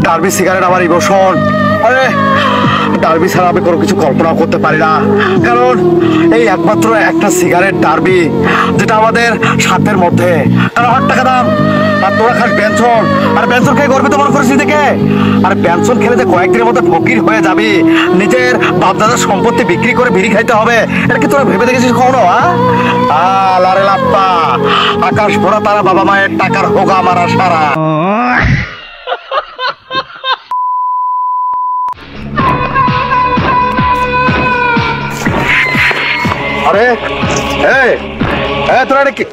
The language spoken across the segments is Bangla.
ডার্বি সিগারেট আমার ইমোশন। আরে ডার্বি ছাড়া আমি কোনো কিছু কল্পনা করতে পারি না, কারণ এই একমাত্র একটা সিগারেট ডার্বি, যেটা আমাদের স্বার্থের মধ্যে। কারণ 8 টাকা দাম, আর তোরা খাস বেনসন, আর বেনসন খেয়ে গর্বিত মনে করিস নিজেকে। আর বেনসন খেলে যে কয়েকদিনের মধ্যে ফকির হয়ে যাবি, নিজের বাপদাদার সম্পত্তি বিক্রি করে বিড়ি খাইতে হবে, এটা কি তোরা ভেবে দেখেছিস কখনো? আরে লাপ্পা, আকাশ ভরা তারা বাবা মায়ের টাকার হোগা মারা সারা। আরে তোরা কি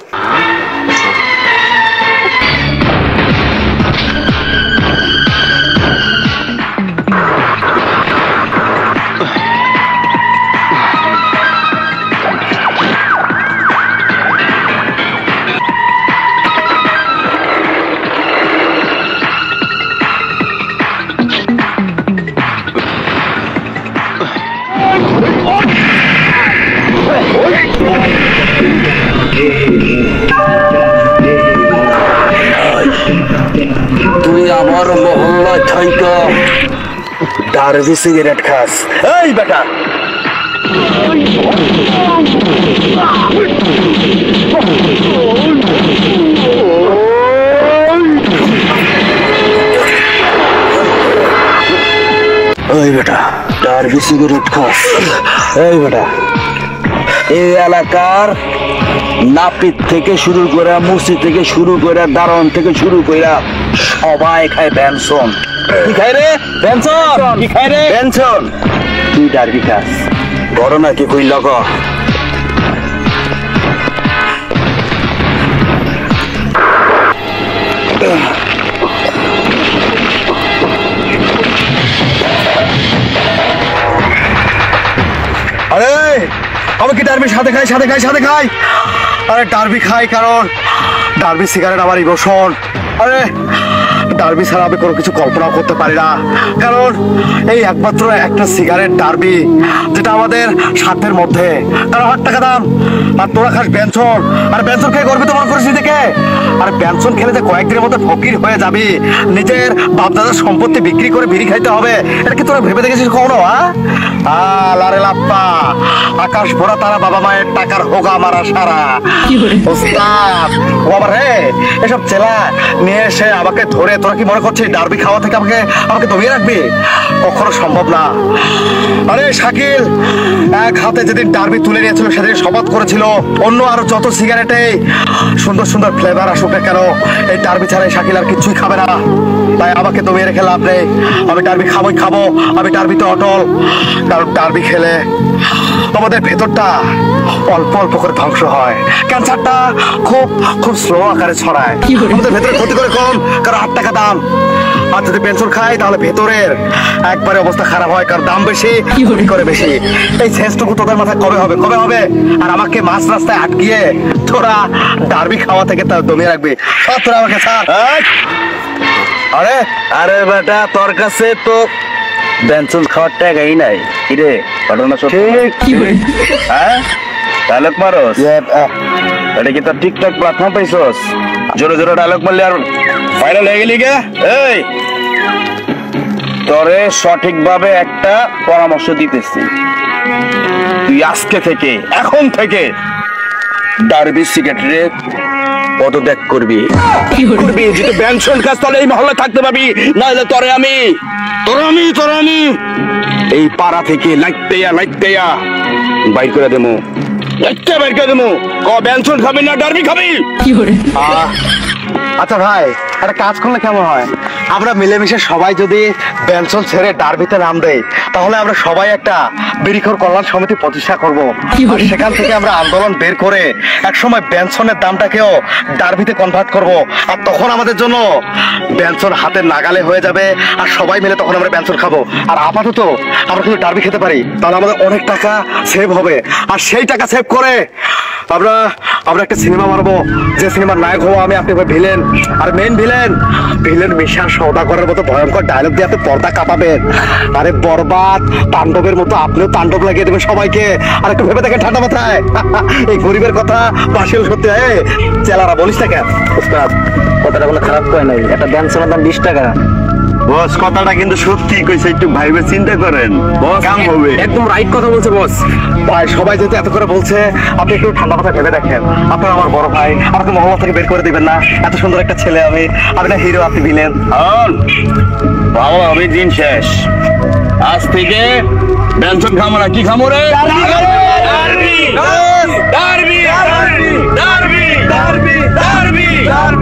তুই আমার মহল্লায় থাইকা ডার্বি সিগারেট খাস? এই বেটা, এই বেটা ডার্বি সিগারেট খাস? এই বেটা, এই এলাকার নাপিত থেকে শুরু করে, মুসি থেকে শুরু করে, দারণ থেকে শুরু করে সবাই খায় বেনসন। কি খায় রে? বেনসন। কি খায় রে? বেনসন। তুই ডার্বি খাস? বড় নাকি কই লগ? আরে আমি কি ডার্বি সাথে খাই? আরে ডার্বি খাই কারণ ডার্বি সিগারেট আমার ইমোশন। আরে ডার্বি ছাড়া আমি কোনো কিছু কল্পনা করতে পারি না, কারণ এই একমাত্র একটা সিগারেট ডার্বি, যেটা আমাদের স্বার্থের মধ্যে। কারণ 8 টাকা দাম, আর তোরা খাস বেনসন, আর বেনসন খেয়ে গর্বিত মনে করিস নিজেকে। আর বেনসন খেলে যে কয়েকদিনের মধ্যে ফকির হয়ে যাবি, নিজের বাপদাদার সম্পত্তি বিক্রি করে বিড়ি খাইতে হবে, এটা কি তোরা ভেবে দেখেছিস কখনো? আরে লাপ্পা, আকাশ ভরা তারা বাবা মায়ের টাকার হোগা মারা সারা। ওস্তাদ ও আবার রে, এসব চেলা নিয়ে এসে আমাকে ধরে তোরা কি মনে করছিস ডার্বি খাওয়া থেকে আমাকে দমিয়ে রাখবি? কখনো সম্ভব না। আরে শাকিল এক হাতে যেদিন ডার্বি তুলে নিয়েছিল, সেদিন শপথ করেছিল অন্য আরো যত সিগারেটে সুন্দর সুন্দর ফ্লেভার আসুক না কেন, এই ডার্বি ছাড়া শাকিল আর কিছুই খাবে না। তাই আমাকে দমিয়ে রেখে লাভ নেই, আমি ডার্বি খাবো। আমি ডার্বিতে অটল, কারণ ডার্বি খেলে আমাদের ভেতরটা অল্প অল্প করে ধ্বংস হয়, ক্যান্সারটা খুব খুব স্লো আকারে ছড়ায়। আমাদের ভেতরে ক্ষতি করে কম, কারণ 8 টাকা দাম। আর যদি পেনশন খাই তাহলে ভেতরের একবারে অবস্থা খারাপ হয়, কারণ দাম বেশি, ক্ষতি করে বেশি। এই শেষটুকু তোদের মাথায় কবে হবে? আর আমাকে মাঝ রাস্তায় আটকিয়ে তোরা ডার্বি খাওয়া থেকে তা দমিয়ে রাখবি? সব তোরা আমাকে ছাড়। আরে বেটা, তোর কাছে তো বেনসন খাওয়ার টাকাই নাই। কিরে ঘটনা সত্যি? হ্যাঁ ডায়লগ মারোস? এটা কি তোর টিকটক প্ল্যাটফর্ম পাইছস? জোরে জোরে ডায়লগ মারলে আর ভাইরাল হয়ে গেলি গে? এই তোরে সঠিকভাবে একটা পরামর্শ দিতেছি, তুই আজকে থেকে, এখন থেকে ডার্বি সিগারেট পদত্যাগ করবি। যদি বেনসন খাস তাহলে এই মহল্লায় থাকতে পাবি, নাহলে তোরে আমি এই পাড়া থেকে লাইতেয়া বাইর করে দেবো। বেনসন খাবি না ডার্বি খাবি? আচ্ছা ভাই, একটা কাজ করলে কেমন হয়? আমরা মিলেমিশে সবাই যদি বেনসন ছেড়ে ডার্বিতে নাম দেই, তাহলে আমরা সবাই একটা বিড়িখোর কল্যাণ সমিতি প্রতিষ্ঠা করব। সেখান থেকে আমরা আন্দোলন বের করে একসময় বেনসনের দামটাকেও ডার্বিতে কনভার্ট করব। আর তখন আমাদের জন্য বেনসন হাতের নাগালে হয়ে যাবে, আর সবাই মিলে তখন আমরা বেনসন খাবো। আর আপাতত আমরা কিন্তু ডার্বি খেতে পারি, তাহলে আমাদের অনেক টাকা সেভ হবে। আর সেই টাকা সেভ করে আমরা একটা সিনেমা বানাবো, যে সিনেমার নায়ক হবো আমি, আপনি ভিলেন। আর মেন ভিলেন মিশার সওদাগরের মতো ভয়ঙ্কর ডায়লগ দিয়ে আপনি পর্দা কাঁপাবেন। আরে বরবাদ তাণ্ডবের মতো আপনিও তাণ্ডব লাগিয়ে দেবেন সবাইকে। আর একটু ভেবে দেখেন ঠান্ডা মাথায়, এই গরিবের কথা বাসিল সত্যি। চেলারা বলিস না কেন? কথাটা বলে খারাপ করে নাই, একটা বেনসনের দাম 20 টাকা। বস কথাটা কিন্তু সত্যি কইছে, একটু ভাইবে চিন্তা করেন, কাম হবে। একদম রাইট কথা বলছে বস। ভাই সবাই যেহেতু এত করে বলছে, আপনি একটু ঠান্ডা কথা ভেবে দেখেন। আপনার আমার বড় ভাই, আমাকে মহল্লা থেকে বের করে দিবেন না। এত সুন্দর একটা ছেলে আমি না হিরো, আপনি ভিলেন। বাবা আমি দিন শেষ, আজ থেকে ব্যঞ্জন খামো না। কি খামো রে? Derby derby derby derby derby derby